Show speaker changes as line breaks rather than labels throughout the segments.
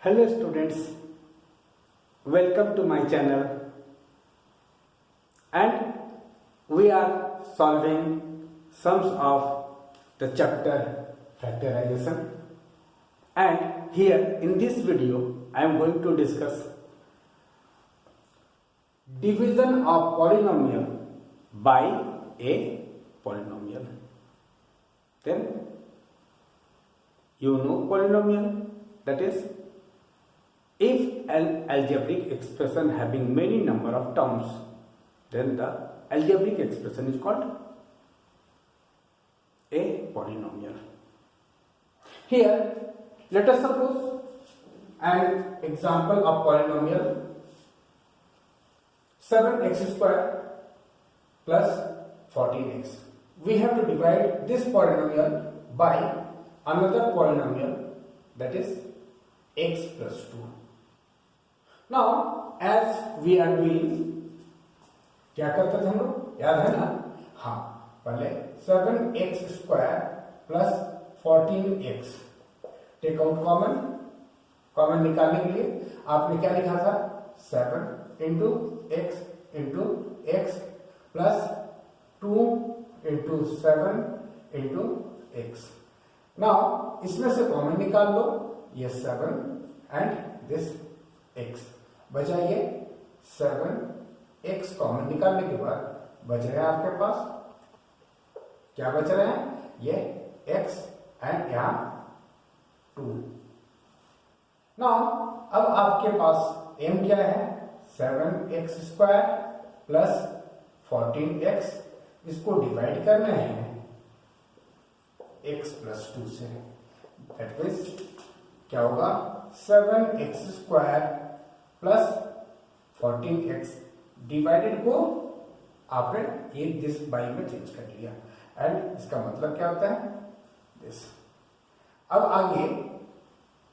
Hello students, welcome to my channel, and we are solving sums of the chapter factorization, and here in this video I am going to discuss division of polynomial by a polynomial. Then you know polynomial, that is, if an algebraic expression having many number of terms, then the algebraic expression is called a polynomial. Here, let us suppose an example of polynomial 7x square plus 14x. We have to divide this polynomial by another polynomial, that is x plus 2. Now, as we are doing, क्या करते थे हम लोग, याद है ना? हाँ, पहले 7x square plus 14x take out common निकालने के लिए आपने क्या लिखा था? 7 into x plus 2 into 7 into x. Now इसमें से कॉमन निकाल लो, ये 7 एंड दिस x. बचा ये 7x कॉमन निकालने के बाद बच रहे हैं आपके पास, क्या बच रहे हैं? ये x एंड यहां 2. नाउ अब आपके पास m क्या है? 7x square plus 14x. इसको डिवाइड करना है x प्लस 2 से. दैट मीन्स क्या होगा? 7x square plus 14x divided को आपने ये दिस बाई में चेंज कर लिया, एंड इसका मतलब क्या होता है? दिस. अब आगे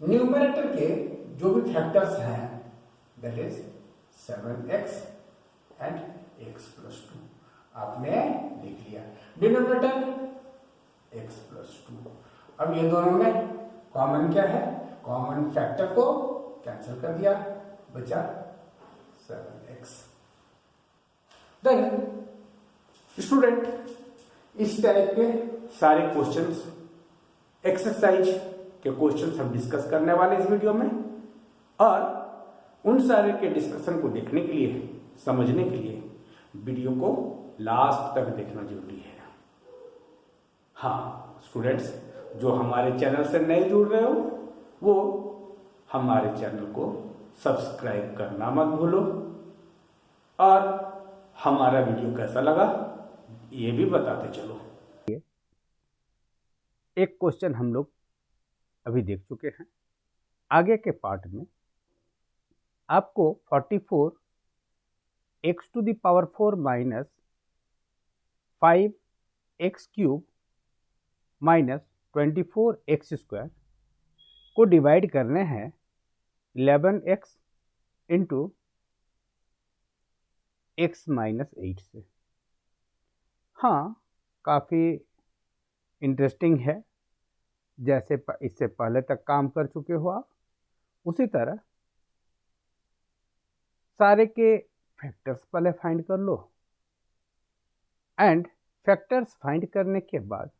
न्यूमरेटर के जो भी फैक्टर्स हैं, that is 7x and x plus 2 आपने लिख लिया. Denominator x plus 2. अब ये दोनों में कॉमन क्या है? कॉमन फैक्टर को कैंसिल कर दिया, बचा 7x. देन स्टूडेंट, इस टाइप के सारे क्वेश्चंस, एक्सरसाइज के क्वेश्चंस हम डिस्कस करने वाले इस वीडियो में, और उन सारे के डिस्कशन को देखने के लिए, समझने के लिए वीडियो को लास्ट तक देखना जरूरी है. हाँ स्टूडेंट्स, जो हमारे चैनल से नए जुड़ रहे हो वो हमारे चैनल को सब्सक्राइब करना मत भूलो, और हमारा वीडियो कैसा लगा ये भी बताते चलो. एक क्वेश्चन हम लोग अभी देख चुके हैं. आगे के पार्ट में आपको 44 x to the power 4 minus 5 x cube minus 24 x square को डिवाइड करने हैं 11x इंटू x माइनस 8 से. हाँ, काफ़ी इंटरेस्टिंग है. जैसे इससे पहले तक काम कर चुके हो आप, उसी तरह सारे के फैक्टर्स पहले फाइंड कर लो, एंड फैक्टर्स फाइंड करने के बाद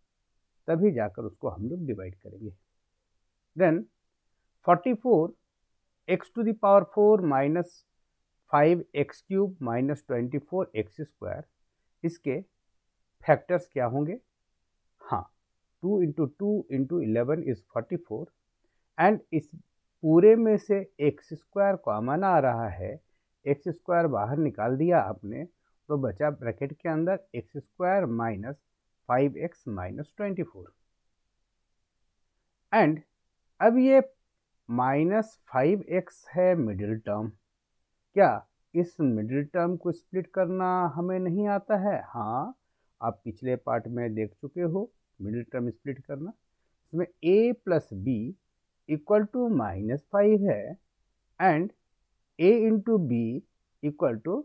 तभी जाकर उसको हम लोग डिवाइड करेंगे. Then 44 x to the power 4 minus 5 x cube minus 24 x square, इसके फैक्टर्स क्या होंगे? हाँ, 2 इंटू 2 इंटू 11 इज 44, एंड इस पूरे में से x स्क्वायर कॉमन आ रहा है. x स्क्वायर बाहर निकाल दिया आपने, तो बचा ब्रैकेट के अंदर x square minus 5x minus 24. And अब ये माइनस 5x है मिडिल टर्म. क्या इस मिडिल टर्म को स्प्लिट करना हमें नहीं आता है? हाँ, आप पिछले पार्ट में देख चुके हो मिडिल टर्म स्प्लिट करना. इसमें a plus b equal to minus 5 है, and a into b equal to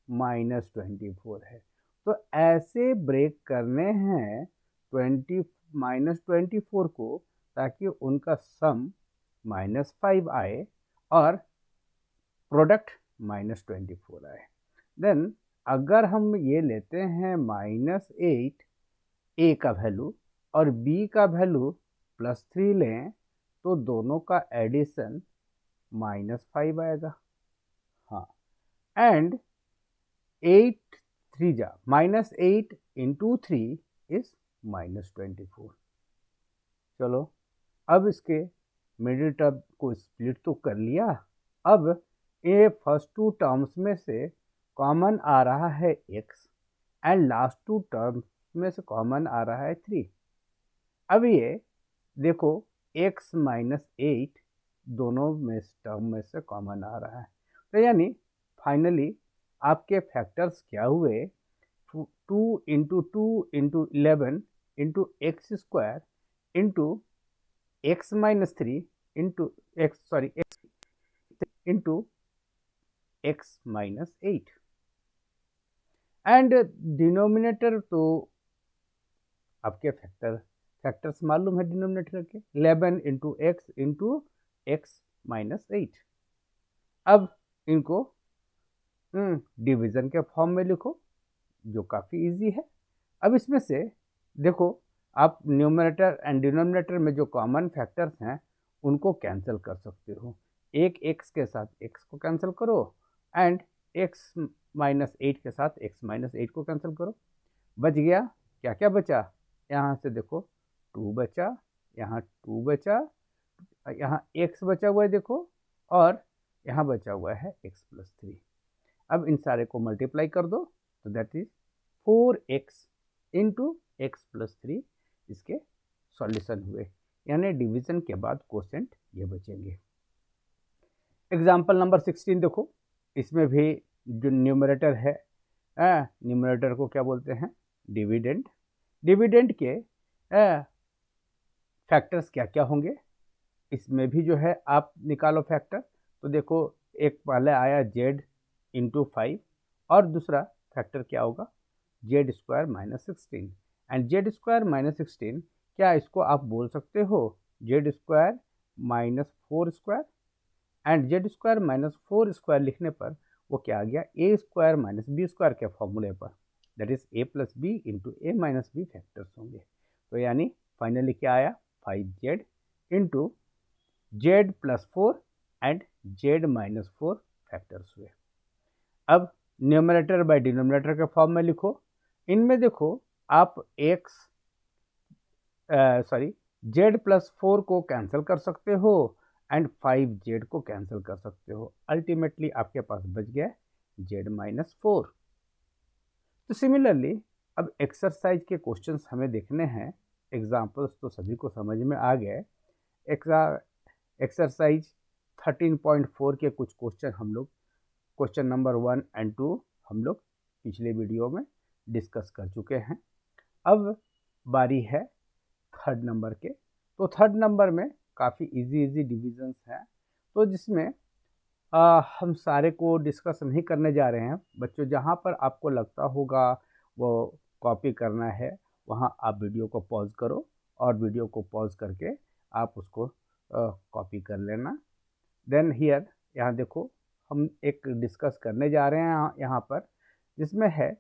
minus 24 है. तो ऐसे ब्रेक करने हैं माइनस 24 को, ताकि उनका सम
-5 आए और प्रोडक्ट -24 आए। देन अगर हम ये लेते हैं -8 ए का वैल्यू और बी का वैल्यू +3 लें तो दोनों का एडिशन -5 आएगा। हाँ, एंड 8 3 जा -8 इंटू 3 इज -24। चलो अब इसके मिडिल टर्म को स्प्लिट तो कर लिया। अब ये फर्स्ट टू टर्म्स में से कॉमन आ रहा है x and last two terms में से कॉमन आ रहा है 3। अब ये देखो x -8 दोनों में टर्म में से कॉमन आ रहा है, तो यानी फाइनली आपके फैक्टर्स क्या हुए, 2 into 2 into 11 into x square into x -3 into x into x -8 and denominator तो आपके फैक्टर्स मालूम है डिनोमिनेटर के, 11 इंटू एक्स -8। अब इनको डिवीजन के फॉर्म में लिखो जो काफ़ी इजी है। अब इसमें से देखो आप न्यूमरेटर एंड डिनोमिनेटर में जो कॉमन फैक्टर्स हैं उनको कैंसिल कर सकते हो। एक x के साथ x को कैंसिल करो एंड x -8 के साथ x -8 को कैंसिल करो। बच गया, क्या क्या बचा, यहाँ से देखो 2 बचा, यहाँ 2 बचा, यहाँ x बचा हुआ है देखो, और यहाँ बचा हुआ है x +3। अब इन सारे को मल्टीप्लाई कर दो तो that is 4x into x +3 इसके सॉल्यूशन हुए, यानी डिवीजन के बाद कोसेंट ये बचेंगे। एग्जाम्पल नंबर 16 देखो, इसमें भी जो न्यूमरेटर है, न्यूमरेटर को क्या बोलते हैं, डिविडेंड। डिविडेंड के फैक्टर्स क्या क्या होंगे, इसमें भी जो है आप निकालो फैक्टर। तो देखो एक पहले आया z इंटू 5 और दूसरा फैक्टर क्या होगा z² -16 एंड z² -16, क्या इसको आप बोल सकते हो z² -4² एंड z² -4² लिखने पर वो क्या आ गया a² -b² के फॉर्मूले पर, that is a + b into a - b factors होंगे। तो यानी फाइनली क्या आया 5z into z +4 and z -4 factors हुए। अब न्यूमरेटर बाय डिनोमिनेटर के फॉर्म में लिखो। इनमें देखो आप z +4 को कैंसिल कर सकते हो एंड 5z को कैंसिल कर सकते हो। अल्टीमेटली आपके पास बच गया z -4। तो सिमिलरली अब एक्सरसाइज के क्वेश्चंस हमें देखने हैं। एग्जाम्पल्स तो सभी को समझ में आ गए। एक्सरसाइज 13.4 के कुछ क्वेश्चन हम लोग क्वेश्चन नंबर 1 एंड 2 हम लोग पिछले वीडियो में डिस्कस कर चुके हैं। अब बारी है थर्ड नंबर के। तो थर्ड नंबर में काफ़ी इजी डिविजन्स हैं, तो जिसमें हम सारे को डिस्कस नहीं करने जा रहे हैं। बच्चों जहाँ पर आपको लगता होगा वो कॉपी करना है, वहाँ आप वीडियो को पॉज करो और वीडियो को पॉज करके आप उसको कॉपी कर लेना। देन हियर यहाँ देखो हम एक डिस्कस करने जा रहे हैं यहाँ पर, जिसमें है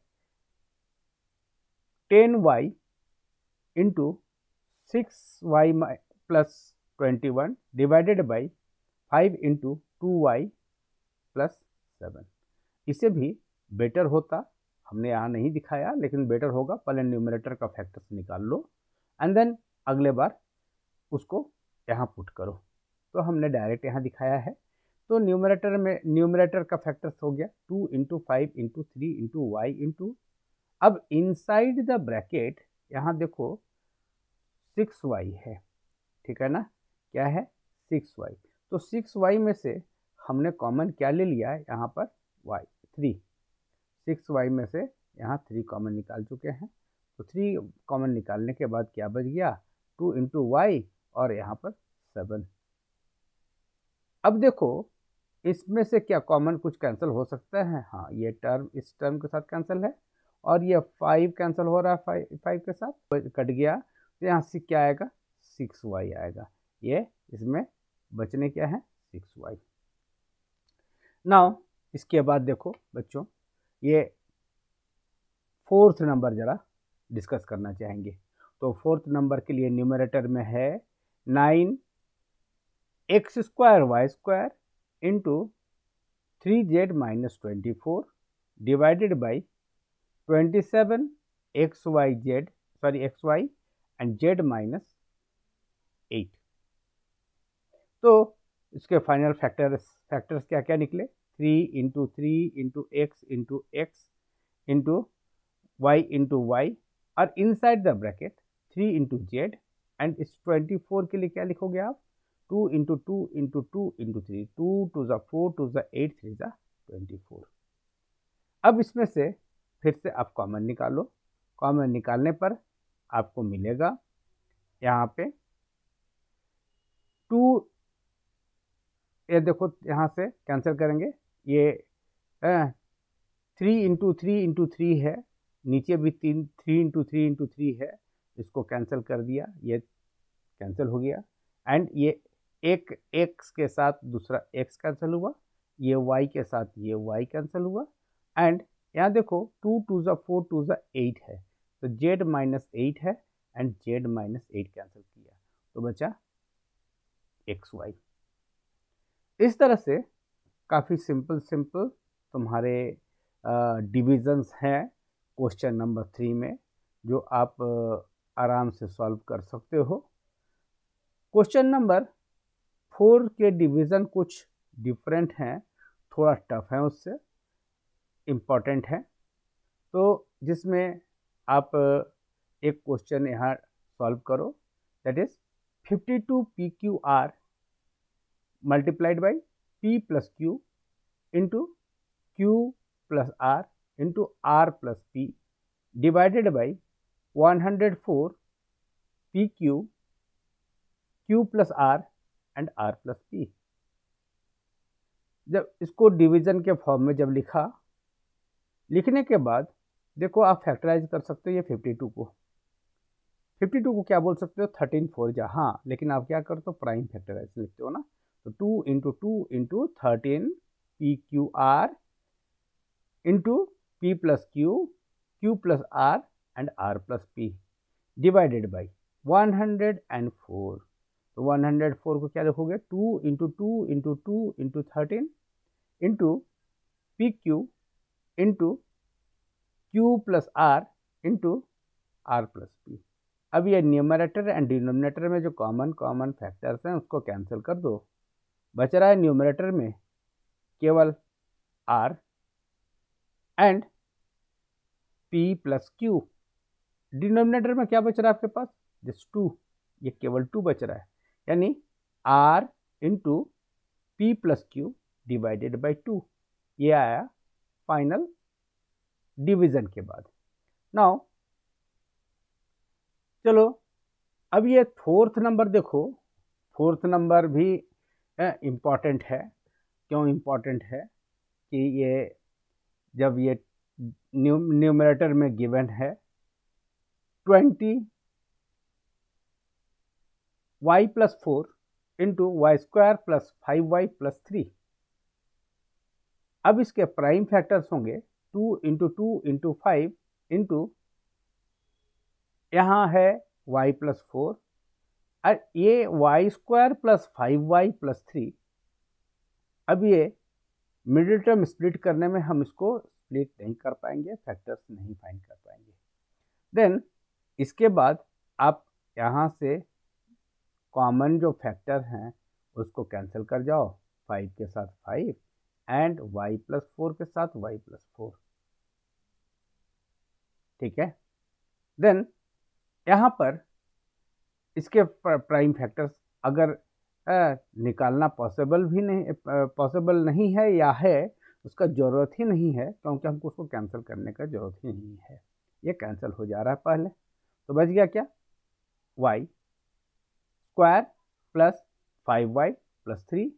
10y into 6y + 21 divided by 5 into 2y + 7। इसे भी बेटर होता, हमने यहाँ नहीं दिखाया लेकिन बेटर होगा, पहले न्यूमरेटर का फैक्टर्स निकाल लो एंड देन अगले बार उसको यहाँ पुट करो। तो हमने डायरेक्ट यहाँ दिखाया है। तो न्यूमरेटर का फैक्टर्स हो गया 2 into 5 into 3 into y into, अब इनसाइड द ब्रैकेट यहाँ देखो 6y है, ठीक है ना, क्या है 6y। तो 6y में से हमने कॉमन क्या ले लिया है यहाँ पर y 3, 6y में से यहाँ 3 कॉमन निकाल चुके हैं। तो 3 कॉमन निकालने के बाद क्या बच गया 2 इंटू वाई और यहाँ पर 7। अब देखो इसमें से क्या कॉमन कुछ कैंसिल हो सकता है, हाँ ये टर्म इस टर्म के साथ कैंसिल है और ये 5 कैंसिल हो रहा है 5 के साथ कट गया। तो यहाँ से क्या आएगा 6y आएगा, ये इसमें बचने क्या है 6y। नाउ इसके बाद देखो बच्चों, ये फोर्थ नंबर ज़रा डिस्कस करना चाहेंगे। तो फोर्थ नंबर के लिए न्यूमरेटर में है 9x² into 3z-24 divided by 27 xy and z-8। तो इसके फाइनल फैक्टर्स क्या क्या निकले, 3 into 3 into X into y into Y और inside the bracket 3 into Z. And इस 24 के लिए क्या लिखोगे आप, 2 इंटू 2 इंटू 2 इंटू 3, 2 टू ज़ 4 टू ज़ 8 3 ज़ 24। अब इसमें से फिर से आप कॉमन निकालो। कॉमन निकालने पर आपको मिलेगा यहाँ पे 2, ये देखो यहाँ से कैंसिल करेंगे, ये 3 इंटू 3 इंटू 3 है, नीचे भी 3 इंटू 3 इंटू 3 है, इसको कैंसिल कर दिया, ये कैंसिल हो गया। एंड ये एक x के साथ दूसरा x कैंसिल हुआ, ये y के साथ ये y कैंसिल हुआ। एंड यहाँ देखो 2 टू ज़ 4 टू ज़ 8 है, तो z-8 है एंड z-8 कैंसिल किया, तो बचा xy। इस तरह से काफ़ी सिंपल तुम्हारे डिविजन्स हैं क्वेश्चन नंबर 3 में, जो आप आराम से सॉल्व कर सकते हो। क्वेश्चन नंबर 4 के डिवीज़न कुछ डिफरेंट हैं, थोड़ा टफ है, उससे इम्पॉर्टेंट है, तो जिसमें आप एक क्वेश्चन यहाँ सॉल्व करो, that is 52 PQR multiplied by P plus Q into Q plus R into R plus P divided by 104 PQ Q plus R and R plus P। जब इसको डिवीजन के फॉर्म में जब लिखने के बाद देखो आप फैक्टराइज कर सकते हो ये 52 को क्या बोल सकते हो, 13 4 जा, हाँ, लेकिन आप क्या करते हो प्राइम फैक्टराइज लिखते हो ना, तो 2 into 2 into 13 PQR into P plus Q plus R and R plus P divided by 104। तो 104 को क्या लिखोगे, 2 into 2 into 2 into 13 into PQ into Q plus R into R plus P। अब ये न्यूमरेटर एंड डिनोमिनेटर में जो common factors हैं उसको कैंसिल कर दो, बच रहा है न्यूमरेटर में केवल R and P plus Q। Denominator में क्या बच रहा है आपके पास, जस्ट 2, ये केवल 2 बच रहा है, यानी R into P plus Q divided by 2, ये आया फाइनल डिवीजन के बाद। नाउ चलो अब ये फोर्थ नंबर देखो, फोर्थ नंबर भी इम्पॉर्टेंट है। क्यों इम्पॉर्टेंट है कि ये जब ये न्यूमरेटर में गिवन है 20 y plus 4 into y square plus 5y plus 3। अब इसके प्राइम फैक्टर्स होंगे 2 इंटू 2 इंटू 5 इंटू यहाँ है y प्लस 4 और ये Y square plus 5y plus 3। अब ये मिडिल टर्म स्प्लिट करने में हम इसको स्प्लिट नहीं कर पाएंगे, फैक्टर्स नहीं फाइंड कर पाएंगे। देन इसके बाद आप यहाँ से कॉमन जो फैक्टर हैं उसको कैंसिल कर जाओ, 5 के साथ 5 एंड y प्लस 4 के साथ y प्लस 4, ठीक है। देन यहाँ पर इसके प्राइम फैक्टर्स अगर निकालना पॉसिबल नहीं है या है, उसका ज़रूरत ही नहीं है, क्योंकि हमको उसको कैंसिल करने का ज़रूरत ही नहीं है, ये कैंसिल हो जा रहा है पहले। तो बच गया क्या, y square plus 5y plus 3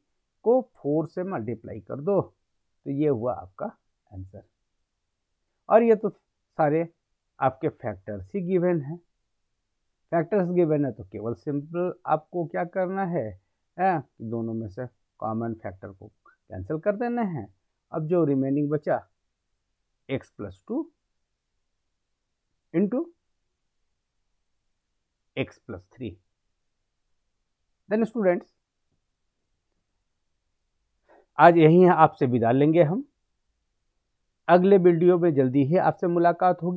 को 4 से मल्टीप्लाई कर दो, तो ये हुआ आपका आंसर। और ये तो सारे आपके फैक्टर्स ही गिवन हैं। फैक्टर्स गिवन है तो केवल सिंपल आपको क्या करना है, है, दोनों में से कॉमन फैक्टर को कैंसिल कर देना है। अब जो रिमेनिंग बचा x plus 2 into x plus 3। Then students, आज यहीं आपसे विदा लेंगे हम। अगले वीडियो में जल्दी ही आपसे मुलाकात होगी।